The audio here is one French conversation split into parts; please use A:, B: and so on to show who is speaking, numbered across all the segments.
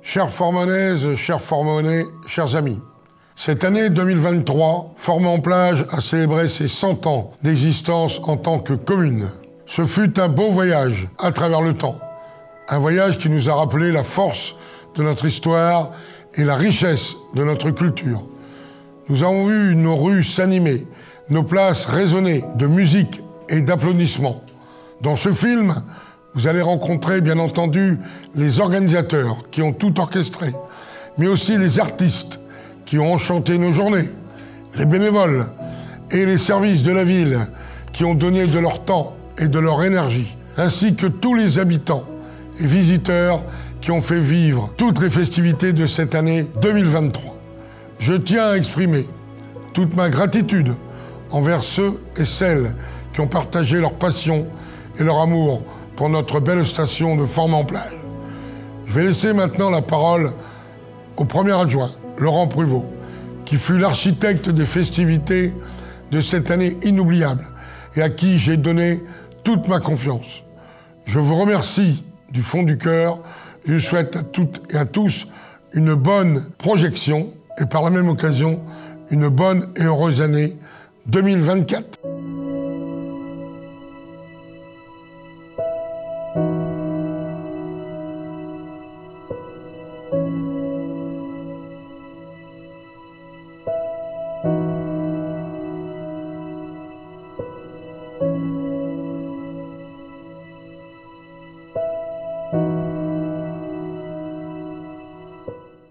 A: Chères Formanaises, chers Formanais, chers amis, cette année 2023, Forment-en-Plage a célébré ses 100 ans d'existence en tant que commune. Ce fut un beau voyage à travers le temps. Un voyage qui nous a rappelé la force de notre histoire et la richesse de notre culture. Nous avons vu nos rues s'animer, nos places résonner de musique et d'applaudissements. Dans ce film, vous allez rencontrer bien entendu les organisateurs qui ont tout orchestré, mais aussi les artistes qui ont enchanté nos journées, les bénévoles et les services de la ville qui ont donné de leur temps et de leur énergie, ainsi que tous les habitants et visiteurs qui ont fait vivre toutes les festivités de cette année 2023. Je tiens à exprimer toute ma gratitude envers ceux et celles qui ont partagé leur passion et leur amour pour notre belle station de Forment-en-Plage. Je vais laisser maintenant la parole au premier adjoint, Laurent Pruvot, qui fut l'architecte des festivités de cette année inoubliable et à qui j'ai donné toute ma confiance. Je vous remercie du fond du cœur. Je souhaite à toutes et à tous une bonne projection et par la même occasion, une bonne et heureuse année 2024.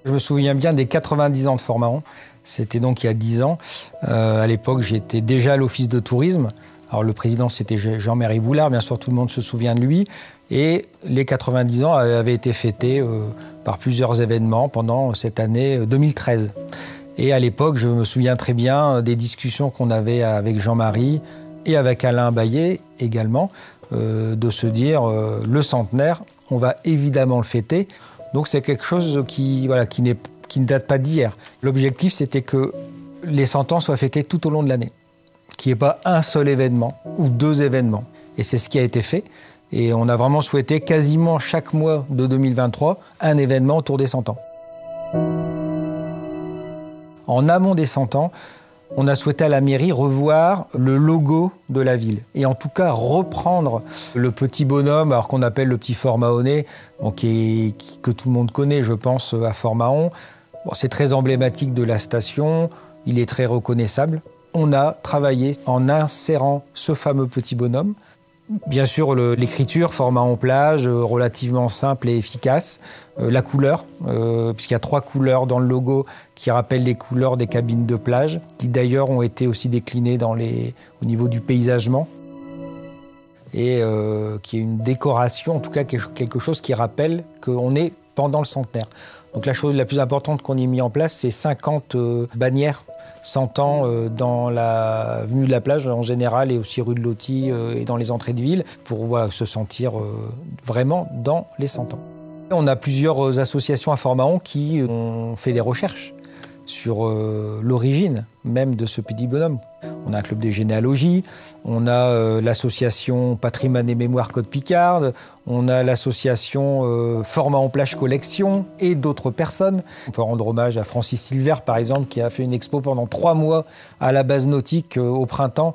B: Je me souviens bien des 90 ans de Fort-Mahon. C'était donc il y a 10 ans. À l'époque, j'étais déjà à l'office de tourisme. Alors le président, c'était Jean-Marie Boulard, bien sûr, tout le monde se souvient de lui. Et les 90 ans avaient été fêtés par plusieurs événements pendant cette année 2013. Et à l'époque, je me souviens très bien des discussions qu'on avait avec Jean-Marie et avec Alain Bayet également, de se dire le centenaire, on va évidemment le fêter. Donc c'est quelque chose qui ne date pas d'hier. L'objectif, c'était que les 100 ans soient fêtés tout au long de l'année, qu'il n'y ait pas un seul événement ou 2 événements. Et c'est ce qui a été fait. Et on a vraiment souhaité quasiment chaque mois de 2023 un événement autour des 100 ans. En amont des 100 ans, on a souhaité à la mairie revoir le logo de la ville. Et en tout cas, reprendre le petit bonhomme, alors qu'on appelle le petit Fort-Mahonnais, que tout le monde connaît, je pense, à Fort-Mahon. Bon, c'est très emblématique de la station, il est très reconnaissable. On a travaillé en insérant ce fameux petit bonhomme. Bien sûr, l'écriture, Forment-en-Plage, relativement simple et efficace. La couleur, puisqu'il y a 3 couleurs dans le logo qui rappellent les couleurs des cabines de plage, qui d'ailleurs ont été aussi déclinées au niveau du paysagement. Et qui est une décoration, en tout cas quelque chose qui rappelle qu'on est pendant le centenaire. Donc la chose la plus importante qu'on ait mis en place, c'est 50 bannières 100 ans dans l'avenue de la plage en général et aussi rue de Loti et dans les entrées de ville pour se sentir vraiment dans les 100 ans. On a plusieurs associations à Fort-Mahon qui ont fait des recherches sur l'origine même de ce petit bonhomme. On a un club de généalogie, on a l'association Patrimoine et Mémoire Côte Picarde, on a l'association Forment-en-Plage Collection et d'autres personnes. On peut rendre hommage à Francis Silver, par exemple, qui a fait une expo pendant 3 mois à la base nautique au printemps.